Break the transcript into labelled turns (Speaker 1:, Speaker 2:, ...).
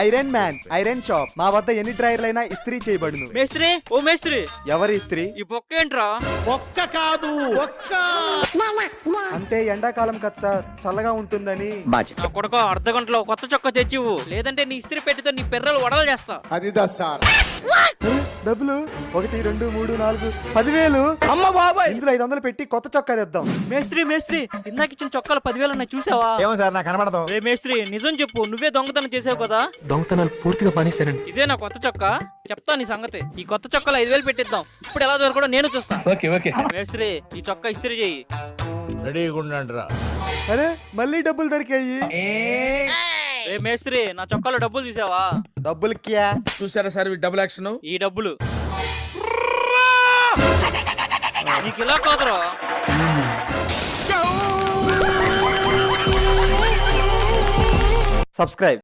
Speaker 1: Iron man iron shop మా వద్ద ఎన్ని డ్రైర్లైనా ఇస్త్రీ చేయబడును.
Speaker 2: మేస్త్రి, ఓ మేస్త్రి,
Speaker 1: ఎవరి ఇస్త్రీ?
Speaker 2: ఈ బొక్క ఏంట్రా?
Speaker 3: ఒక్క కాదు ఒక్క.
Speaker 1: అంటే ఎండాకాలం కదా సార్, చల్లగా ఉంటుందని.
Speaker 2: నా కొడుక అర్ధ గంటలో కొత్త చొక్కా తెచ్చివు, లేదంటే నీ ఇస్త్రీ పెట్టితో నీ పెర్రలు వడలు చేస్తా.
Speaker 3: అది సార్.
Speaker 1: డబ్బులు 1 2 3 4 10,000.
Speaker 3: అమ్మ బాబాయ్,
Speaker 1: ఇందులో 500 పెట్టి కొత్త చొక్కా తెద్దాం.
Speaker 2: మేస్త్రి మేస్త్రి, ఇందాక ఇచ్చిన చొక్కాలు 10,000 ఉన్నాయి, చూసావా?
Speaker 4: ఏమో సార్, నాకు కనబడదు.
Speaker 2: రే మేస్త్రి, నిజం చెప్పు, నువ్వే దొంగతనం చేసావు కదా?
Speaker 5: దొంగతనాలు పూర్తిగా పనిస్తానండి.
Speaker 2: ఇదే నా కొత్త చొక్కా, చెప్తా నీ సంగతి. ఈ కొత్త చొక్కాలు 5,000 పెట్టిద్దాం. ఇప్పుడు ఎలా దొరకడో నేను చూస్తా.
Speaker 4: ఓకే.
Speaker 2: మేస్త్రి, ఈ చొక్కా ఇస్త్రీ చెయ్యి.
Speaker 3: రెడీగా ఉండండి రా.
Speaker 1: అరే మళ్ళీ డబ్బులు దొరికాయి.
Speaker 2: రే మేస్త్రి, నా చొక్కాలో డబ్బులు చూసావా?
Speaker 1: డబ్బులు క్యా?
Speaker 3: చూసారా సార్ డబుల్ యాక్షన్.
Speaker 2: ఈ డబ్బులు నీకు ఇలా కాదురా.
Speaker 1: సబ్స్క్రైబ్.